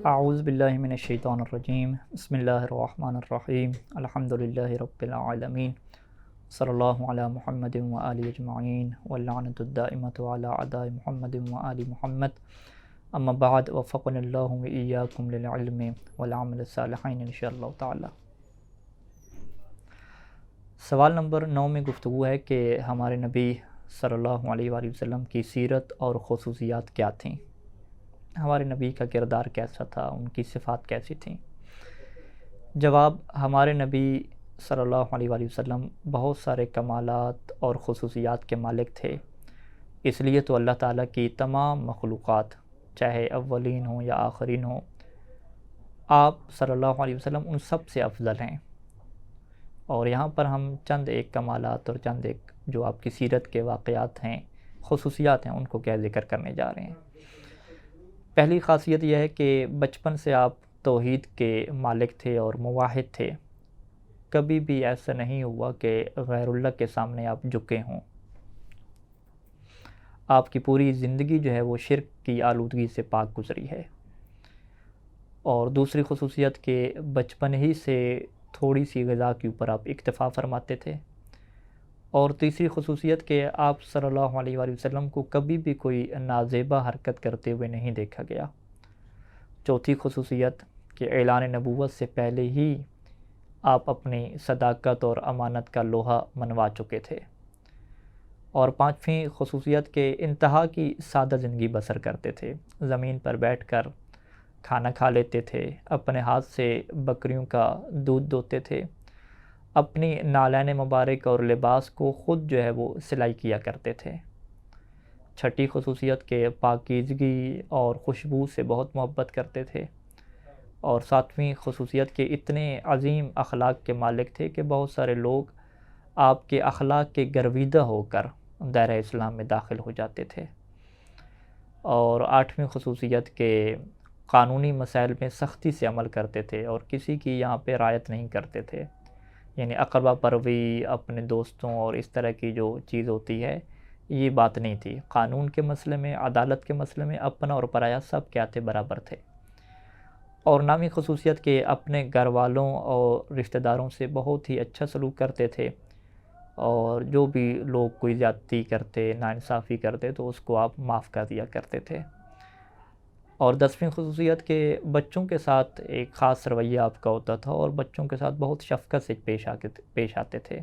اعوذ باللہ من الشیطان الرجیم بسم اللہ الرحمن الرحیم الحمد للہ رب العالمین صلی اللہ علی محمد وآلہ اجمعین واللعنۃ الدائمۃ علی اعداء محمد وآل محمد اما بعد وفقنا اللہ وإیاکم للعلم والعمل الصالحین انشاءاللہ تعالی۔ سوال نمبر 9 میں گفتگو ہے کہ ہمارے نبی صلی اللہ علیہ وآلہ وسلم کی سیرت اور خصوصیات کیا تھیں، ہمارے نبی کا کردار کیسا تھا، ان کی صفات کیسی تھیں۔ جواب: ہمارے نبی صلی اللہ علیہ وآلہ وسلم بہت سارے کمالات اور خصوصیات کے مالک تھے، اس لیے تو اللہ تعالیٰ کی تمام مخلوقات چاہے اولین ہوں یا آخرین ہوں، آپ صلی اللہ علیہ وسلم ان سب سے افضل ہیں۔ اور یہاں پر ہم چند ایک کمالات اور چند ایک جو آپ کی سیرت کے واقعات ہیں، خصوصیات ہیں، ان کو کیا ذکر کرنے جا رہے ہیں۔ پہلی خاصیت یہ ہے کہ بچپن سے آپ توحید کے مالک تھے اور موحد تھے، کبھی بھی ایسا نہیں ہوا کہ غیر اللہ کے سامنے آپ جھکے ہوں۔ آپ کی پوری زندگی جو ہے وہ شرک کی آلودگی سے پاک گزری ہے۔ اور دوسری خصوصیت کہ بچپن ہی سے تھوڑی سی غذا کے اوپر آپ اکتفا فرماتے تھے۔ اور تیسری خصوصیت کہ آپ صلی اللہ علیہ وآلہ وسلم کو کبھی بھی کوئی نازیبا حرکت کرتے ہوئے نہیں دیکھا گیا۔ چوتھی خصوصیت کہ اعلان نبوت سے پہلے ہی آپ اپنی صداقت اور امانت کا لوہا منوا چکے تھے۔ اور پانچویں خصوصیت کہ انتہا کی سادہ زندگی بسر کرتے تھے، زمین پر بیٹھ کر کھانا کھا لیتے تھے، اپنے ہاتھ سے بکریوں کا دودھ دوتے تھے، اپنی نالین مبارک اور لباس کو خود جو ہے وہ سلائی کیا کرتے تھے۔ چھٹی خصوصیت کہ پاکیزگی اور خوشبو سے بہت محبت کرتے تھے۔ اور ساتویں خصوصیت کہ اتنے عظیم اخلاق کے مالک تھے کہ بہت سارے لوگ آپ کے اخلاق کے گرویدہ ہو کر دائرہ اسلام میں داخل ہو جاتے تھے۔ اور آٹھویں خصوصیت کہ قانونی مسائل میں سختی سے عمل کرتے تھے اور کسی کی یہاں پہ رعایت نہیں کرتے تھے، یعنی اقربا پروی، اپنے دوستوں اور اس طرح کی جو چیز ہوتی ہے یہ بات نہیں تھی۔ قانون کے مسئلے میں، عدالت کے مسئلے میں اپنا اور پرایا سب کیا تھے، برابر تھے۔ اور نامی خصوصیت کہ اپنے گھر والوں اور رشتہ داروں سے بہت ہی اچھا سلوک کرتے تھے، اور جو بھی لوگ کوئی زیادتی کرتے، ناانصافی کرتے تو اس کو آپ معاف کر دیا کرتے تھے۔ اور 10ویں خصوصیت کہ بچوں کے ساتھ ایک خاص رویہ آپ کا ہوتا تھا اور بچوں کے ساتھ بہت شفقت سے پیش آتے تھے،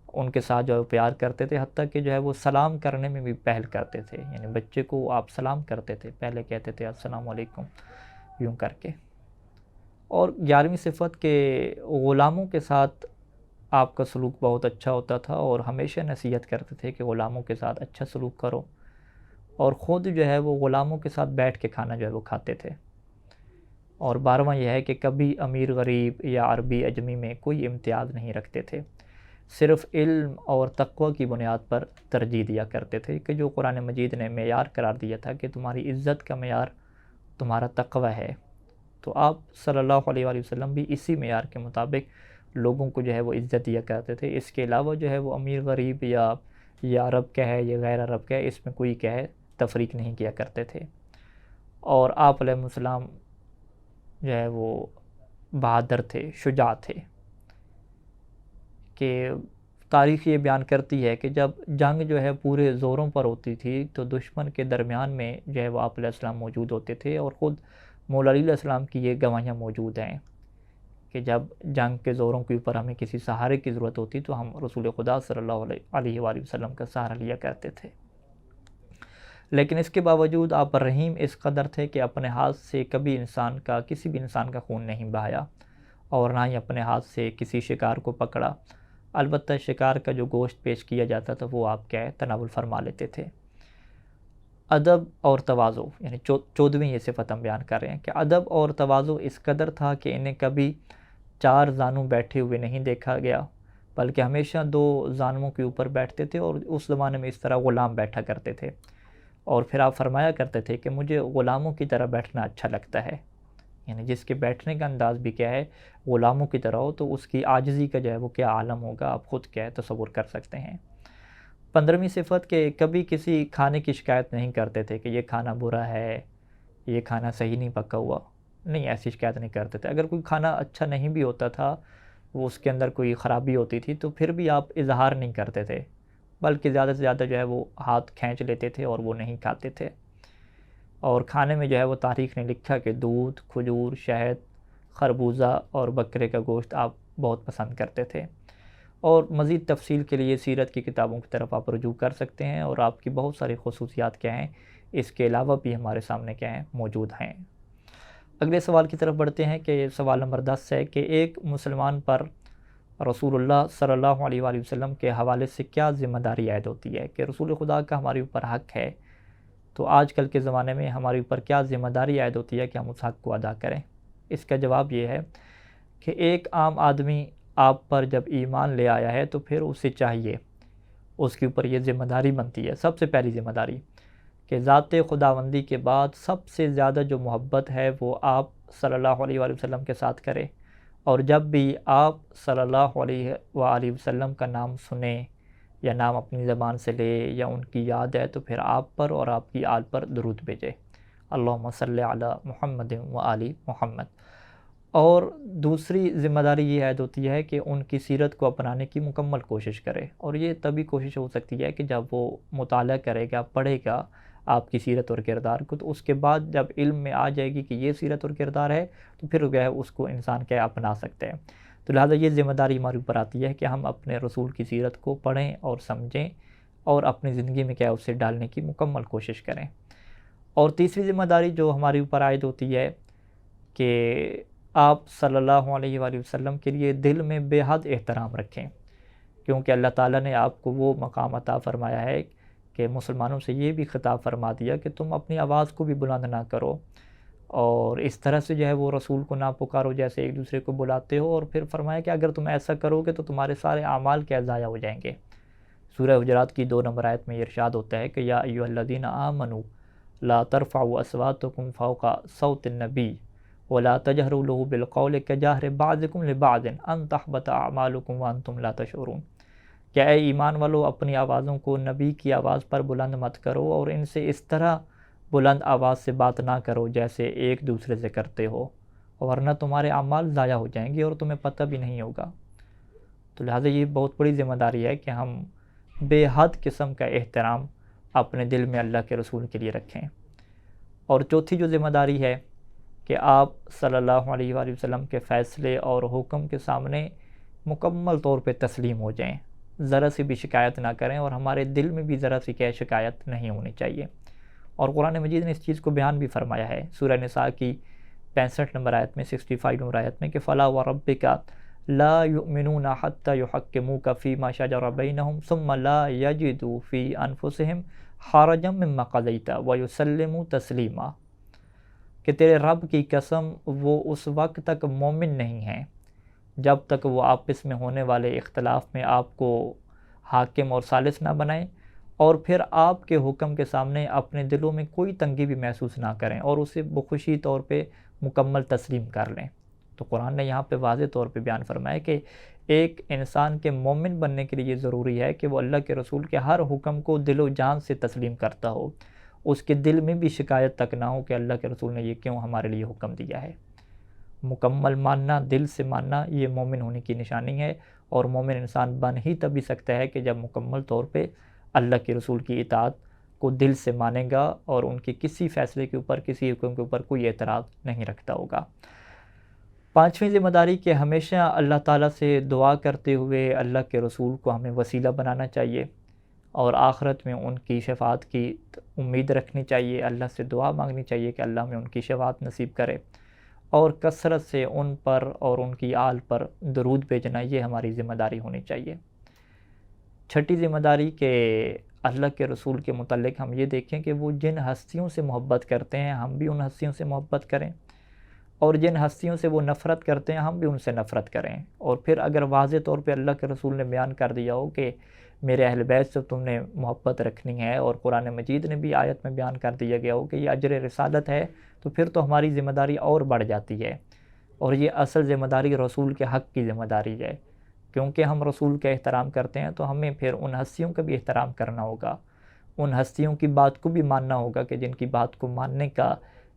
ان کے ساتھ جو ہے پیار کرتے تھے، حتیٰ کہ جو ہے وہ سلام کرنے میں بھی پہل کرتے تھے، یعنی بچے کو آپ سلام کرتے تھے، پہلے کہتے تھے السلام علیکم یوں کر کے۔ اور 11ویں صفت کہ غلاموں کے ساتھ آپ کا سلوک بہت اچھا ہوتا تھا اور ہمیشہ نصیحت کرتے تھے کہ غلاموں کے ساتھ اچھا سلوک کرو، اور خود جو ہے وہ غلاموں کے ساتھ بیٹھ کے کھانا جو ہے وہ کھاتے تھے۔ اور 12واں یہ ہے کہ کبھی امیر غریب یا عربی عجمی میں کوئی امتیاز نہیں رکھتے تھے، صرف علم اور تقوی کی بنیاد پر ترجیح دیا کرتے تھے، کہ جو قرآن مجید نے معیار قرار دیا تھا کہ تمہاری عزت کا معیار تمہارا تقوی ہے، تو آپ صلی اللہ علیہ وآلہ وسلم بھی اسی معیار کے مطابق لوگوں کو جو ہے وہ عزت دیا کرتے تھے۔ اس کے علاوہ جو ہے وہ امیر غریب یا عرب کا ہے یا غیر عرب کا ہے، اس میں کوئی کیا ہے تفریق نہیں کیا کرتے تھے۔ اور آپ علیہ السلام جو ہے وہ بہادر تھے، شجاع تھے، کہ تاریخ یہ بیان کرتی ہے کہ جب جنگ جو ہے پورے زوروں پر ہوتی تھی تو دشمن کے درمیان میں جو ہے وہ آپ علیہ السلام موجود ہوتے تھے، اور خود مولا علی علیہ السلام کی یہ گواہیاں موجود ہیں کہ جب جنگ کے زوروں کے اوپر ہمیں کسی سہارے کی ضرورت ہوتی تو ہم رسول خدا صلی اللہ علیہ وآلہ وسلم کا سہارا لیا کرتے تھے۔ لیکن اس کے باوجود آپ رحیم اس قدر تھے کہ اپنے ہاتھ سے کبھی کسی بھی انسان کا خون نہیں بہایا، اور نہ ہی اپنے ہاتھ سے کسی شکار کو پکڑا۔ البتہ شکار کا جو گوشت پیش کیا جاتا تھا وہ آپ کیا ہے تناول فرما لیتے تھے۔ ادب اور تواضع، یعنی 14ویں یہ صفت ہم بیان کر رہے ہیں کہ ادب اور تواضع اس قدر تھا کہ انہیں کبھی 4 زانو بیٹھے ہوئے نہیں دیکھا گیا، بلکہ ہمیشہ 2 زانوؤں کے اوپر بیٹھتے تھے، اور اس زمانے میں اس طرح غلام بیٹھا کرتے تھے۔ اور پھر آپ فرمایا کرتے تھے کہ مجھے غلاموں کی طرح بیٹھنا اچھا لگتا ہے، یعنی جس کے بیٹھنے کا انداز بھی کیا ہے غلاموں کی طرح ہو تو اس کی عاجزی کا جو ہے وہ کیا عالم ہوگا، آپ خود کیا ہے تصور کر سکتے ہیں۔ 15ویں صفت کہ کبھی کسی کھانے کی شکایت نہیں کرتے تھے کہ یہ کھانا برا ہے، یہ کھانا صحیح نہیں پکا ہوا، نہیں، ایسی شکایت نہیں کرتے تھے. اگر کوئی کھانا اچھا نہیں بھی ہوتا تھا، وہ اس کے اندر کوئی خرابی ہوتی تھی، تو پھر بھی آپ اظہار نہیں کرتے تھے، بلکہ زیادہ سے زیادہ جو ہے وہ ہاتھ کھینچ لیتے تھے اور وہ نہیں کھاتے تھے. اور کھانے میں جو ہے وہ تاریخ نے لکھا کہ دودھ، کھجور، شہد، خربوزہ اور بکرے کا گوشت آپ بہت پسند کرتے تھے. اور مزید تفصیل کے لیے سیرت کی کتابوں کی طرف آپ رجوع کر سکتے ہیں، اور آپ کی بہت ساری خصوصیات کیا ہیں اس کے علاوہ بھی ہمارے سامنے کیا ہیں موجود ہیں. اگلے سوال کی طرف بڑھتے ہیں کہ سوال نمبر 10 ہے کہ ایک مسلمان پر رسول اللہ صلی اللہ علیہ وآلہ وسلم کے حوالے سے کیا ذمہ داری عائد ہوتی ہے، کہ رسول خدا کا ہمارے اوپر حق ہے، تو آج کل کے زمانے میں ہمارے اوپر کیا ذمہ داری عائد ہوتی ہے کہ ہم اس حق کو ادا کریں. اس کا جواب یہ ہے کہ ایک عام آدمی آپ پر جب ایمان لے آیا ہے تو پھر اسے چاہیے، اس کے اوپر یہ ذمہ داری بنتی ہے، سب سے پہلی ذمہ داری، کہ ذات خداوندی کے بعد سب سے زیادہ جو محبت ہے وہ آپ صلی اللہ علیہ وآلہ وسلم کے ساتھ کرے. اور جب بھی آپ صلی اللہ علیہ وآلہ وسلم کا نام سنیں یا نام اپنی زبان سے لے یا ان کی یاد ہے، تو پھر آپ پر اور آپ کی آل پر درود بھیجے، اللہم صلی علی محمد و آل محمد. اور دوسری ذمہ داری یہ عائد ہوتی ہے کہ ان کی سیرت کو اپنانے کی مکمل کوشش کرے. اور یہ تبھی کوشش ہو سکتی ہے کہ جب وہ مطالعہ کرے گا، پڑھے گا آپ کی سیرت اور کردار کو، تو اس کے بعد جب علم میں آ جائے گی کہ یہ سیرت اور کردار ہے، تو پھر جو ہے اس کو انسان کیا اپنا سکتے ہیں. تو لہٰذا یہ ذمہ داری ہمارے اوپر آتی ہے کہ ہم اپنے رسول کی سیرت کو پڑھیں اور سمجھیں اور اپنی زندگی میں کیا اسے ڈالنے کی مکمل کوشش کریں. اور تیسری ذمہ داری جو ہمارے اوپر عائد ہوتی ہے کہ آپ صلی اللہ علیہ وآلہ وسلم کے لیے دل میں بے حد احترام رکھیں، کیونکہ اللہ تعالیٰ نے آپ کو وہ مقام عطا فرمایا ہے کہ مسلمانوں سے یہ بھی خطاب فرما دیا کہ تم اپنی آواز کو بھی بلند نہ کرو، اور اس طرح سے جو ہے وہ رسول کو نہ پکارو جیسے ایک دوسرے کو بلاتے ہو. اور پھر فرمایا کہ اگر تم ایسا کرو گے تو تمہارے سارے اعمال کیا ضائع ہو جائیں گے. سورہ حجرات کی 2 نمبر آیت میں یہ ارشاد ہوتا ہے کہ یا ایھا الذین آمنوا لا ترفعوا اصواتکم فوق صوت النبی ولا تجهروا له بالقول كجهر بعضكم لبعض ان تحبط اعمالكم وانتم لا تشعرون. کیا اے ایمان والو اپنی آوازوں کو نبی کی آواز پر بلند مت کرو، اور ان سے اس طرح بلند آواز سے بات نہ کرو جیسے ایک دوسرے سے کرتے ہو، ورنہ تمہارے اعمال ضائع ہو جائیں گے اور تمہیں پتہ بھی نہیں ہوگا. تو لہٰذا یہ بہت بڑی ذمہ داری ہے کہ ہم بے حد قسم کا احترام اپنے دل میں اللہ کے رسول کے لیے رکھیں. اور چوتھی جو ذمہ داری ہے کہ آپ صلی اللہ علیہ وآلہ وسلم کے فیصلے اور حکم کے سامنے مکمل طور پہ تسلیم ہو جائیں، ذرا سی بھی شکایت نہ کریں، اور ہمارے دل میں بھی ذرا سی شکایت نہیں ہونی چاہیے. اور قرآن مجید نے اس چیز کو بیان بھی فرمایا ہے سورہ نساء کی 65 نمبر آیت میں، 65 نمبر آیت میں، کہ فَلَا وَرَبِّكَ لَا يُؤْمِنُونَ حَتَّى يُحَكِّمُوكَ فِي مَا شَجَرَ بَيْنَهُمْ ثُمَّ لَا يَجِدُوا فِي أَنفُسِهِمْ حَرَجًا مِّمَّا قَضَيْتَ وَيُسَلِّمُوا تَسْلِيمًا. کہ تیرے رب کی قسم وہ اس وقت تک مومن نہیں ہیں جب تک وہ آپس میں ہونے والے اختلاف میں آپ کو حاکم اور ثالث نہ بنائیں، اور پھر آپ کے حکم کے سامنے اپنے دلوں میں کوئی تنگی بھی محسوس نہ کریں اور اسے بخوشی طور پہ مکمل تسلیم کر لیں. تو قرآن نے یہاں پہ واضح طور پہ بیان فرمایا کہ ایک انسان کے مومن بننے کے لیے یہ ضروری ہے کہ وہ اللہ کے رسول کے ہر حکم کو دل و جان سے تسلیم کرتا ہو، اس کے دل میں بھی شکایت تک نہ ہو کہ اللہ کے رسول نے یہ کیوں ہمارے لیے حکم دیا ہے. مکمل ماننا، دل سے ماننا، یہ مومن ہونے کی نشانی ہے. اور مومن انسان بن ہی تبھی سکتا ہے کہ جب مکمل طور پہ اللہ کے رسول کی اطاعت کو دل سے مانے گا اور ان کے کسی فیصلے کے اوپر، کسی حکم کے اوپر کوئی اعتراض نہیں رکھتا ہوگا. پانچویں ذمہ داری کہ ہمیشہ اللہ تعالیٰ سے دعا کرتے ہوئے اللہ کے رسول کو ہمیں وسیلہ بنانا چاہیے، اور آخرت میں ان کی شفاعت کی امید رکھنی چاہیے. اللہ سے دعا مانگنی چاہیے کہ اللہ میں ان کی شفاعت نصیب کرے، اور کثرت سے ان پر اور ان کی آل پر درود بھیجنا، یہ ہماری ذمہ داری ہونی چاہیے. چھٹی ذمہ داری کہ اللہ کے رسول کے متعلق ہم یہ دیکھیں کہ وہ جن ہستیوں سے محبت کرتے ہیں ہم بھی ان ہستیوں سے محبت کریں، اور جن ہستیوں سے وہ نفرت کرتے ہیں ہم بھی ان سے نفرت کریں. اور پھر اگر واضح طور پہ اللہ کے رسول نے بیان کر دیا ہو کہ میرے اہل بیت سے تم نے محبت رکھنی ہے، اور قرآن مجید نے بھی آیت میں بیان کر دیا گیا ہو کہ یہ اجر رسالت ہے، تو پھر تو ہماری ذمہ داری اور بڑھ جاتی ہے. اور یہ اصل ذمہ داری رسول کے حق کی ذمہ داری ہے، کیونکہ ہم رسول کا احترام کرتے ہیں تو ہمیں پھر ان ہستیوں کا بھی احترام کرنا ہوگا، ان ہستیوں کی بات کو بھی ماننا ہوگا کہ جن کی بات کو ماننے کا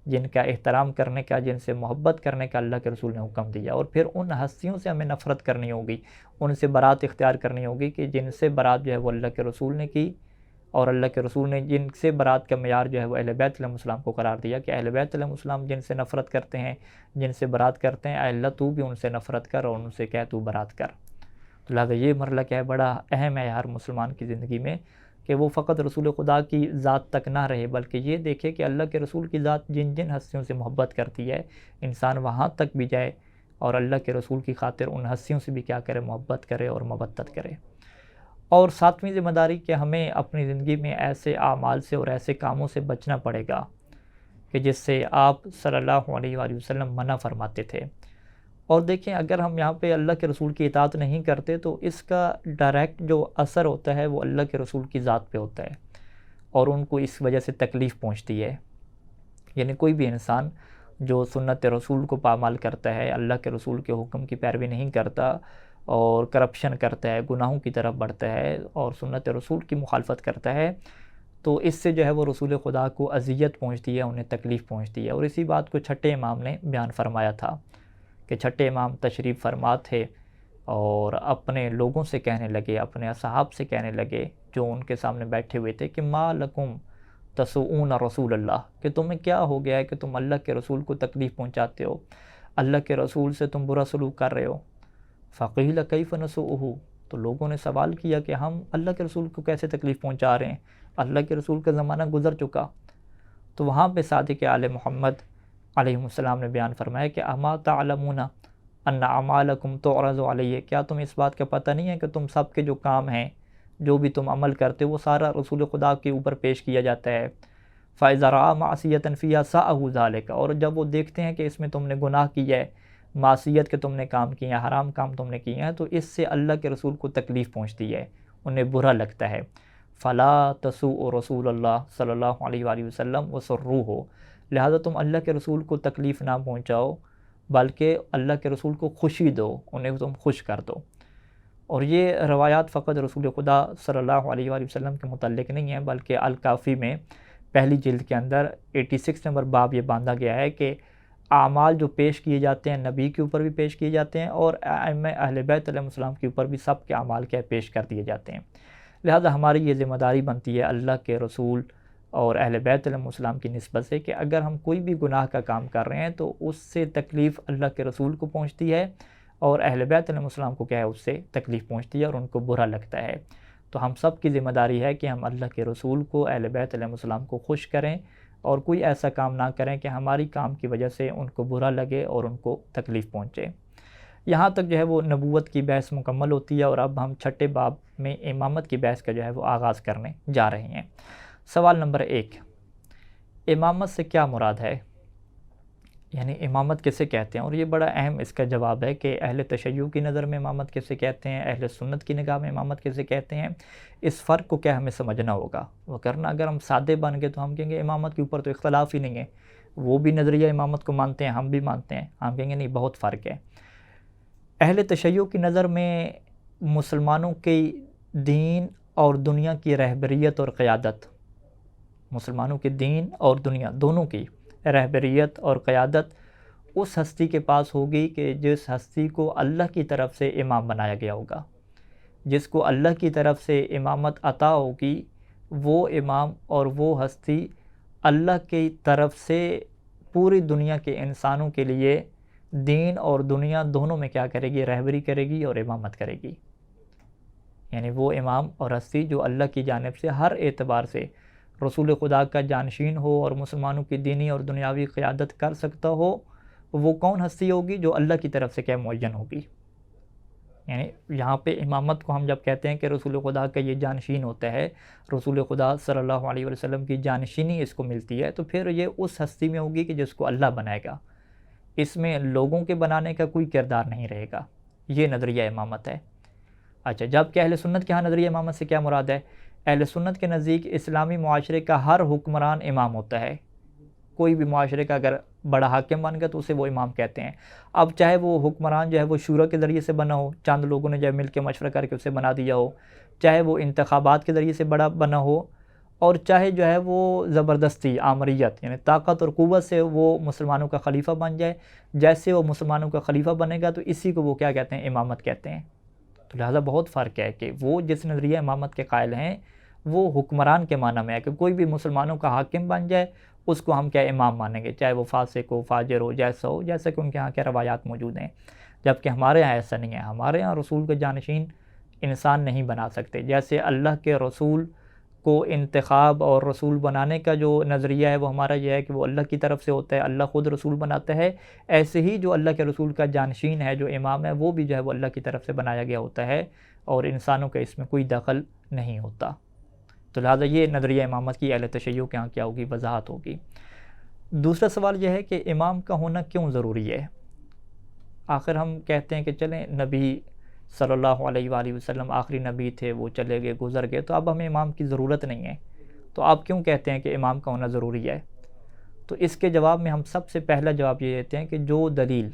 جن کا احترام کرنے کا، جن سے محبت کرنے کا اللہ کے رسول نے حکم دیا، اور پھر ان ہستیوں سے ہمیں نفرت کرنی ہوگی، ان سے برات اختیار کرنی ہوگی کہ جن سے برات جو ہے وہ اللہ کے رسول نے کی، اور اللہ کے رسول نے جن سے برات کا معیار جو ہے وہ اہل بیت علیہ السلام کو قرار دیا کہ اہل بیت علیہ السلام جن سے نفرت کرتے ہیں، جن سے برات کرتے ہیں، اے اللہ تو بھی ان سے نفرت کر اور ان سے کہہ تو برات کر۔ تو لہٰذا یہ مرحلہ کیا ہے، بڑا اہم ہے ہر مسلمان کی زندگی میں کہ وہ فقط رسول خدا کی ذات تک نہ رہے، بلکہ یہ دیکھے کہ اللہ کے رسول کی ذات جن جن ہستیوں سے محبت کرتی ہے، انسان وہاں تک بھی جائے اور اللہ کے رسول کی خاطر ان ہستیوں سے بھی کیا کرے، محبت کرے اور مودت کرے۔ اور ساتویں ذمہ داری کہ ہمیں اپنی زندگی میں ایسے اعمال سے اور ایسے کاموں سے بچنا پڑے گا کہ جس سے آپ صلی اللہ علیہ وآلہ وسلم منع فرماتے تھے۔ اور دیکھیں اگر ہم یہاں پہ اللہ کے رسول کی اطاعت نہیں کرتے تو اس کا ڈائریکٹ جو اثر ہوتا ہے وہ اللہ کے رسول کی ذات پہ ہوتا ہے، اور ان کو اس وجہ سے تکلیف پہنچتی ہے۔ یعنی کوئی بھی انسان جو سنت رسول کو پامال کرتا ہے، اللہ کے رسول کے حکم کی پیروی نہیں کرتا اور کرپشن کرتا ہے، گناہوں کی طرف بڑھتا ہے اور سنت رسول کی مخالفت کرتا ہے، تو اس سے جو ہے وہ رسول خدا کو اذیت پہنچتی ہے، انہیں تکلیف پہنچتی ہے۔ اور اسی بات کو چھٹے امام نے بیان فرمایا تھا کہ چھٹے امام تشریف فرما تھے اور اپنے لوگوں سے کہنے لگے، اپنے اصحاب سے کہنے لگے جو ان کے سامنے بیٹھے ہوئے تھے کہ ما لکم تسؤون رسول اللہ، کہ تمہیں کیا ہو گیا ہے کہ تم اللہ کے رسول کو تکلیف پہنچاتے ہو، اللہ کے رسول سے تم برا سلوک کر رہے ہو۔ فقیل کیف نسؤہ، تو لوگوں نے سوال کیا کہ ہم اللہ کے رسول کو کیسے تکلیف پہنچا رہے ہیں، اللہ کے رسول کا زمانہ گزر چکا۔ تو وہاں پہ صادق آل محمد علیہ السلام نے بیان فرمایا کہ اما تعلمون ان اعمالکم تعرض علیہ، کیا تم اس بات کا پتہ نہیں ہے کہ تم سب کے جو کام ہیں، جو بھی تم عمل کرتے وہ سارا رسول خدا کے اوپر پیش کیا جاتا ہے۔ فَإِذَا رَأَىٰ مَعْصِيَةً فِيهَا سَاءَهُ ذَلِكَ، اور جب وہ دیکھتے ہیں کہ اس میں تم نے گناہ کیا ہے، معصیت کے تم نے کام کیے ہیں، حرام کام تم نے کیے ہیں، تو اس سے اللہ کے رسول کو تکلیف پہنچتی ہے، انہیں برا لگتا ہے۔ فَلَا تَسُوءُ رَسُولَ اللَّهِ صلی اللہ علیہ وآلہ وسلم وَسُرُّوهُ، لہذا تم اللہ کے رسول کو تکلیف نہ پہنچاؤ بلکہ اللہ کے رسول کو خوشی دو، انہیں تم خوش کر دو۔ اور یہ روایات فقط رسول خدا صلی اللہ علیہ وآلہ وسلم کے متعلق نہیں ہیں، بلکہ الکافی میں پہلی جلد کے اندر 86 نمبر باب یہ باندھا گیا ہے کہ اعمال جو پیش کیے جاتے ہیں نبی کے اوپر بھی پیش کیے جاتے ہیں اور ائمہ اہل بیت علیہ السلام کے اوپر بھی سب کے اعمال کیا پیش کر دیے جاتے ہیں۔ لہذا ہماری یہ ذمہ داری بنتی ہے اللہ کے رسول اور اہل بیت علیہ السلام کی نسبت سے کہ اگر ہم کوئی بھی گناہ کا کام کر رہے ہیں تو اس سے تکلیف اللہ کے رسول کو پہنچتی ہے اور اہل بیت علیہ السلام کو کیا ہے، اس سے تکلیف پہنچتی ہے اور ان کو برا لگتا ہے۔ تو ہم سب کی ذمہ داری ہے کہ ہم اللہ کے رسول کو، اہل بیت علیہ السلام کو خوش کریں اور کوئی ایسا کام نہ کریں کہ ہماری کام کی وجہ سے ان کو برا لگے اور ان کو تکلیف پہنچے۔ یہاں تک جو ہے وہ نبوت کی بحث مکمل ہوتی ہے، اور اب ہم چھٹے باب میں امامت کی بحث کا جو ہے وہ آغاز کرنے جا رہے ہیں۔ سوال نمبر 1، امامت سے کیا مراد ہے، یعنی امامت کسے کہتے ہیں؟ اور یہ بڑا اہم اس کا جواب ہے کہ اہل تشیع کی نظر میں امامت کسے کہتے ہیں، اہل سنت کی نگاہ میں امامت کسے کہتے ہیں، اس فرق کو کیا ہمیں سمجھنا ہوگا۔ وگرنہ اگر ہم سادے بن گئے تو ہم کہیں گے امامت کے اوپر تو اختلاف ہی نہیں ہے، وہ بھی نظریہ امامت کو مانتے ہیں، ہم بھی مانتے ہیں، ہم کہیں گے نہیں بہت فرق ہے۔ اہل تشیع کی نظر میں مسلمانوں کی دین اور دنیا کی رہبریت اور قیادت، مسلمانوں کے دین اور دنیا دونوں کی رہبریت اور قیادت اس ہستی کے پاس ہوگی کہ جس ہستی کو اللہ کی طرف سے امام بنایا گیا ہوگا، جس کو اللہ کی طرف سے امامت عطا ہوگی، وہ امام اور وہ ہستی اللہ کی طرف سے پوری دنیا کے انسانوں کے لیے دین اور دنیا دونوں میں کیا کرے گی، رہبری کرے گی اور امامت کرے گی۔ یعنی وہ امام اور ہستی جو اللہ کی جانب سے ہر اعتبار سے رسول خدا کا جانشین ہو اور مسلمانوں کی دینی اور دنیاوی قیادت کر سکتا ہو، وہ کون ہستی ہوگی؟ جو اللہ کی طرف سے کیا معین ہوگی۔ یعنی یہاں پہ امامت کو ہم جب کہتے ہیں کہ رسول خدا کا یہ جانشین ہوتا ہے، رسول خدا صلی اللہ علیہ وسلم کی جانشینی اس کو ملتی ہے، تو پھر یہ اس ہستی میں ہوگی کہ جس کو اللہ بنائے گا، اس میں لوگوں کے بنانے کا کوئی کردار نہیں رہے گا۔ یہ نظریہ امامت ہے۔ اچھا، جب کہ اہل سنت کے ہاں نظریہ امامت سے کیا مراد ہے؟ اہل سنت کے نزدیک اسلامی معاشرے کا ہر حکمران امام ہوتا ہے۔ کوئی بھی معاشرے کا اگر بڑا حاکم بن گیا تو اسے وہ امام کہتے ہیں۔ اب چاہے وہ حکمران جو ہے وہ شورا کے ذریعے سے بنا ہو، چند لوگوں نے جو مل کے مشورہ کر کے اسے بنا دیا ہو، چاہے وہ انتخابات کے ذریعے سے بڑا بنا ہو، اور چاہے جو ہے وہ زبردستی آمریت یعنی طاقت اور قوت سے وہ مسلمانوں کا خلیفہ بن جائے، جیسے وہ مسلمانوں کا خلیفہ بنے گا تو اسی کو وہ کیا کہتے ہیں؟ امامت کہتے ہیں۔ تو لہٰذا بہت فرق ہے کہ وہ جس نظریہ امامت کے قائل ہیں وہ حکمران کے معنی میں ہے کہ کوئی بھی مسلمانوں کا حاکم بن جائے اس کو ہم کیا امام مانیں گے، چاہے وہ فاسق ہو، فاجر ہو، جیسا ہو، جیسا کہ ان کے ہاں کیا روایات موجود ہیں۔ جبکہ ہمارے ہاں ایسا نہیں ہے، ہمارے ہاں رسول کے جانشین انسان نہیں بنا سکتے۔ جیسے اللہ کے رسول کو انتخاب اور رسول بنانے کا جو نظریہ ہے وہ ہمارا یہ ہے کہ وہ اللہ کی طرف سے ہوتا ہے، اللہ خود رسول بناتا ہے، ایسے ہی جو اللہ کے رسول کا جانشین ہے، جو امام ہے، وہ بھی جو ہے وہ اللہ کی طرف سے بنایا گیا ہوتا ہے اور انسانوں کا اس میں کوئی دخل نہیں ہوتا۔ تو لہٰذا یہ نظریہ امامت کی اہل تشیع کے ہاں کیا ہوگی؟ وضاحت ہوگی۔ دوسرا سوال یہ ہے کہ امام کا ہونا کیوں ضروری ہے؟ آخر ہم کہتے ہیں کہ چلیں نبی صلی اللہ علیہ وآلہ وسلم آخری نبی تھے، وہ چلے گئے، گزر گئے، تو اب ہمیں امام کی ضرورت نہیں ہے، تو آپ کیوں کہتے ہیں کہ امام کا ہونا ضروری ہے؟ تو اس کے جواب میں ہم سب سے پہلا جواب یہ دیتے ہیں کہ جو دلیل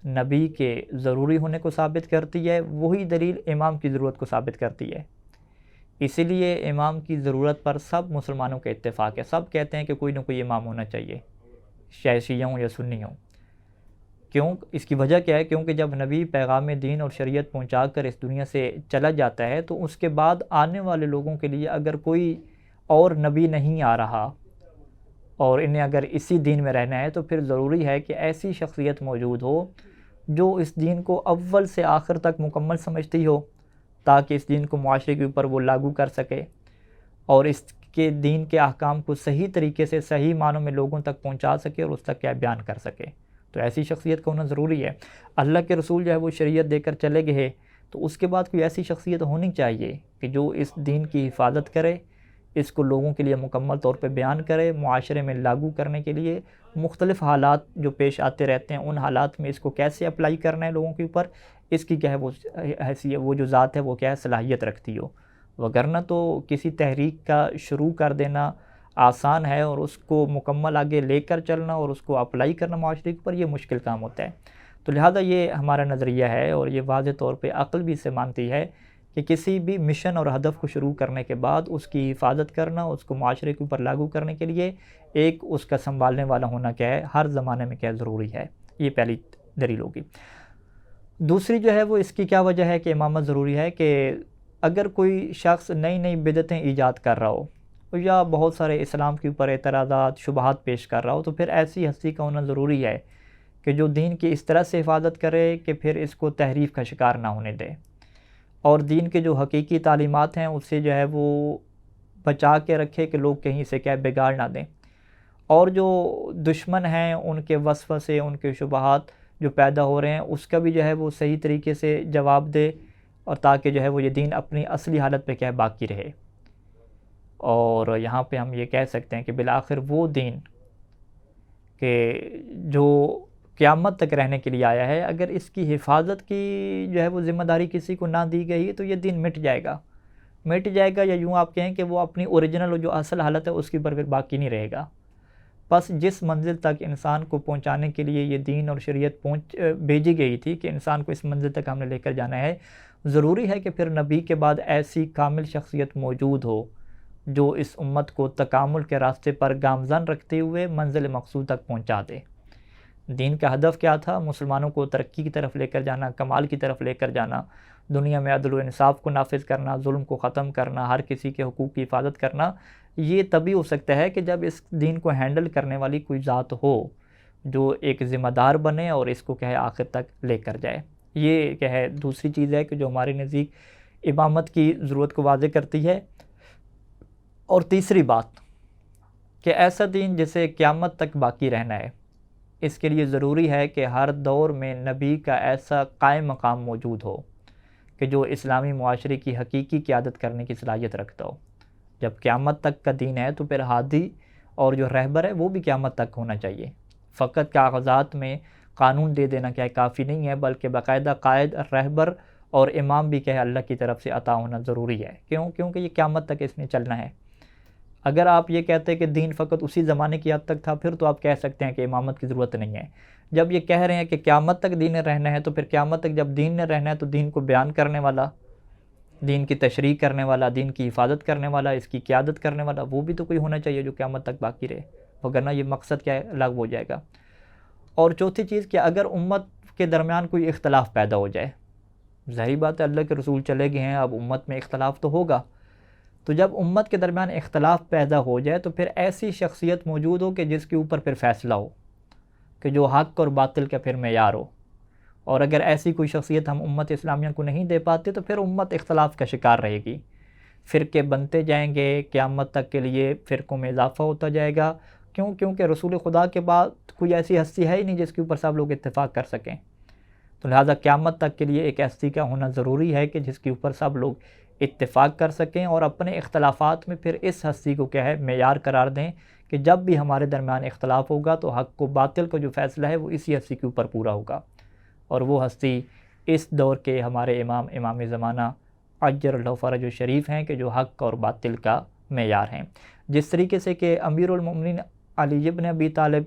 نبی کے ضروری ہونے کو ثابت کرتی ہے وہی دلیل امام کی ضرورت کو ثابت کرتی ہے۔ اسی لیے امام کی ضرورت پر سب مسلمانوں کا اتفاق ہے، سب کہتے ہیں کہ کوئی نہ کوئی امام ہونا چاہیے، چاہے شیعہ ہوں یا سنی ہوں۔ کیوں؟ اس کی وجہ کیا ہے؟ کیونکہ جب نبی پیغام دین اور شریعت پہنچا کر اس دنیا سے چلا جاتا ہے تو اس کے بعد آنے والے لوگوں کے لیے اگر کوئی اور نبی نہیں آ رہا اور انہیں اگر اسی دین میں رہنا ہے تو پھر ضروری ہے کہ ایسی شخصیت موجود ہو جو اس دین کو اول سے آخر تک مکمل سمجھتی ہو، تاکہ اس دین کو معاشرے کے اوپر وہ لاگو کر سکے اور اس کے دین کے احکام کو صحیح طریقے سے صحیح معنوں میں لوگوں تک پہنچا سکے اور اس تک کیا بیان کر سکے۔ تو ایسی شخصیت کا ہونا ضروری ہے۔ اللہ کے رسول جو ہے وہ شریعت دے کر چلے گئے تو اس کے بعد کوئی ایسی شخصیت ہونی چاہیے کہ جو اس دین کی حفاظت کرے، اس کو لوگوں کے لیے مکمل طور پہ بیان کرے، معاشرے میں لاگو کرنے کے لیے مختلف حالات جو پیش آتے رہتے ہیں ان حالات میں اس کو کیسے اپلائی کرنا ہے لوگوں کے اوپر، اس کی کیا ہے وہ حیثیت، وہ جو ذات ہے وہ کیا ہے صلاحیت رکھتی ہو۔ وگرنہ تو کسی تحریک کا شروع کر دینا آسان ہے اور اس کو مکمل آگے لے کر چلنا اور اس کو اپلائی کرنا معاشرے کے اوپر یہ مشکل کام ہوتا ہے۔ تو لہٰذا یہ ہمارا نظریہ ہے اور یہ واضح طور پہ عقل بھی اسے مانتی ہے کہ کسی بھی مشن اور ہدف کو شروع کرنے کے بعد اس کی حفاظت کرنا، اس کو معاشرے کے اوپر لاگو کرنے کے لیے ایک اس کا سنبھالنے والا ہونا کیا ہے، ہر زمانے میں کیا ضروری ہے۔ یہ پہلی دلیل ہوگی۔ دوسری جو ہے وہ اس کی کیا وجہ ہے کہ امامت ضروری ہے کہ اگر کوئی شخص نئی نئی بدعتیں ایجاد کر رہا ہو یا بہت سارے اسلام کے اوپر اعتراضات، شبہات پیش کر رہا ہو تو پھر ایسی ہستی کا ہونا ضروری ہے کہ جو دین کی اس طرح سے حفاظت کرے کہ پھر اس کو تحریف کا شکار نہ ہونے دے اور دین کے جو حقیقی تعلیمات ہیں اس سے جو ہے وہ بچا کے رکھے کہ لوگ کہیں سے کیا بگاڑ نہ دیں، اور جو دشمن ہیں ان کے وسوسے، ان کے شبہات جو پیدا ہو رہے ہیں اس کا بھی جو ہے وہ صحیح طریقے سے جواب دے اور تاکہ جو ہے وہ یہ دین اپنی اصلی حالت پہ کیا ہے باقی رہے۔ اور یہاں پہ ہم یہ کہہ سکتے ہیں کہ بالآخر وہ دین کہ جو قیامت تک رہنے کے لیے آیا ہے، اگر اس کی حفاظت کی جو ہے وہ ذمہ داری کسی کو نہ دی گئی تو یہ دین مٹ جائے گا یا یوں آپ کہیں کہ وہ اپنی اوریجنل اور جو اصل حالت ہے اس کے اوپر پھر باقی نہیں رہے گا۔ بس جس منزل تک انسان کو پہنچانے کے لیے یہ دین اور شریعت بھیجی گئی تھی کہ انسان کو اس منزل تک ہم نے لے کر جانا ہے، ضروری ہے کہ پھر نبی کے بعد ایسی کامل شخصیت موجود ہو جو اس امت کو تکامل کے راستے پر گامزن رکھتے ہوئے منزل مقصود تک پہنچا دے۔ دین کا ہدف کیا تھا؟ مسلمانوں کو ترقی کی طرف لے کر جانا، کمال کی طرف لے کر جانا، دنیا میں عدل و انصاف کو نافذ کرنا، ظلم کو ختم کرنا، ہر کسی کے حقوق کی حفاظت کرنا۔ یہ تبھی ہو سکتا ہے کہ جب اس دین کو ہینڈل کرنے والی کوئی ذات ہو جو ایک ذمہ دار بنے اور اس کو کیا ہے آخر تک لے کر جائے۔ یہ کیا ہے دوسری چیز ہے کہ جو ہمارے نزدیک امامت کی ضرورت کو واضح کرتی ہے۔ اور تیسری بات کہ ایسا دین جسے قیامت تک باقی رہنا ہے، اس کے لیے ضروری ہے کہ ہر دور میں نبی کا ایسا قائم مقام موجود ہو کہ جو اسلامی معاشرے کی حقیقی قیادت کرنے کی صلاحیت رکھتا ہو۔ جب قیامت تک کا دین ہے تو پھر ہادی اور جو رہبر ہے وہ بھی قیامت تک ہونا چاہیے۔ فقط کاغذات میں قانون دے دینا کیا کافی نہیں ہے، بلکہ باقاعدہ قائد، رہبر اور امام بھی کیا اللہ کی طرف سے عطا ہونا ضروری ہے۔ کیونکہ یہ قیامت تک اس نے چلنا ہے۔ اگر آپ یہ کہتے ہیں کہ دین فقط اسی زمانے کی حد تک تھا پھر تو آپ کہہ سکتے ہیں کہ امامت کی ضرورت نہیں ہے۔ جب یہ کہہ رہے ہیں کہ قیامت تک دین رہنا ہے تو پھر قیامت تک جب دین نے رہنا ہے تو دین کو بیان کرنے والا دین کی تشریح کرنے والا، دین کی حفاظت کرنے والا، اس کی قیادت کرنے والا، وہ بھی تو کوئی ہونا چاہیے جو قیامت تک باقی رہے، وگرنہ یہ مقصد کیا ہے، لغو ہو جائے گا۔ اور چوتھی چیز کہ اگر امت کے درمیان کوئی اختلاف پیدا ہو جائے، ظاہری بات ہے اللہ کے رسول چلے گئے ہیں، اب امت میں اختلاف تو ہوگا، تو جب امت کے درمیان اختلاف پیدا ہو جائے تو پھر ایسی شخصیت موجود ہو کہ جس کے اوپر پھر فیصلہ ہو، کہ جو حق اور باطل کا پھر معیار ہو۔ اور اگر ایسی کوئی شخصیت ہم امت اسلامیہ کو نہیں دے پاتے تو پھر امت اختلاف کا شکار رہے گی، فرقے بنتے جائیں گے، قیامت تک کے لیے فرقوں میں اضافہ ہوتا جائے گا۔ کیونکہ رسول خدا کے بعد کوئی ایسی ہستی ہے ہی نہیں جس کے اوپر سب لوگ اتفاق کر سکیں، تو لہٰذا قیامت تک کے لیے ایک ہستی کا ہونا ضروری ہے کہ جس کے اوپر سب لوگ اتفاق کر سکیں اور اپنے اختلافات میں پھر اس ہستی کو کیا ہے، معیار قرار دیں کہ جب بھی ہمارے درمیان اختلاف ہوگا تو حق و باطل کا جو فیصلہ ہے وہ اسی ہستی کے اوپر پورا ہوگا۔ اور وہ ہستی اس دور کے ہمارے امام زمانہ عجل اللہ فرج شریف ہیں کہ جو حق اور باطل کا معیار ہیں۔ جس طریقے سے کہ امیر المومنین علی ابن ابی طالب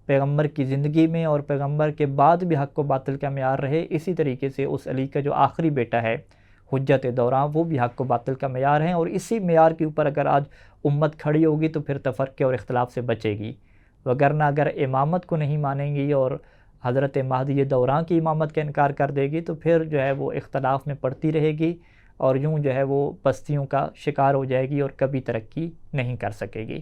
پیغمبر کی زندگی میں اور پیغمبر کے بعد بھی حق و باطل کا معیار رہے، اسی طریقے سے اس علی کا جو آخری بیٹا ہے حجت دوراں، وہ بھی حق و باطل کا معیار ہیں، اور اسی معیار کے اوپر اگر آج امت کھڑی ہوگی تو پھر تفرقے اور اختلاف سے بچے گی، وگرنہ اگر امامت کو نہیں مانیں گی اور حضرت مہدی دوراں کی امامت کا انکار کر دے گی تو پھر جو ہے وہ اختلاف میں پڑتی رہے گی اور یوں جو ہے وہ پستیوں کا شکار ہو جائے گی اور کبھی ترقی نہیں کر سکے گی۔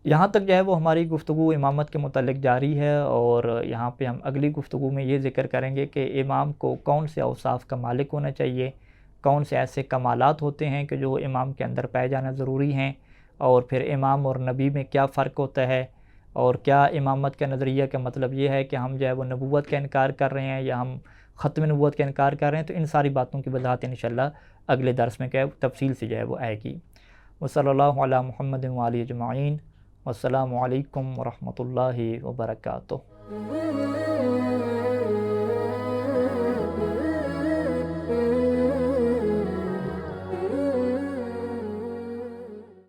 یہاں تک جو ہے وہ ہماری گفتگو امامت کے متعلق جاری ہے، اور یہاں پہ ہم اگلی گفتگو میں یہ ذکر کریں گے کہ امام کو کون سے اوصاف کا مالک ہونا چاہیے، کون سے ایسے کمالات ہوتے ہیں کہ جو امام کے اندر پائے جانا ضروری ہیں، اور پھر امام اور نبی میں کیا فرق ہوتا ہے، اور کیا امامت کا نظریہ کا مطلب یہ ہے کہ ہم جو ہے وہ نبوت کا انکار کر رہے ہیں یا ہم ختم نبوت کا انکار کر رہے ہیں۔ تو ان ساری باتوں کی وضاحت انشاءاللہ اگلے درس میں کیا ہے تفصیل سے جو ہے وہ آئے گی۔ وصلی اللہ علی محمد وآلہ اجمعین، والسلام علیکم ورحمۃ اللہ وبرکاتہ۔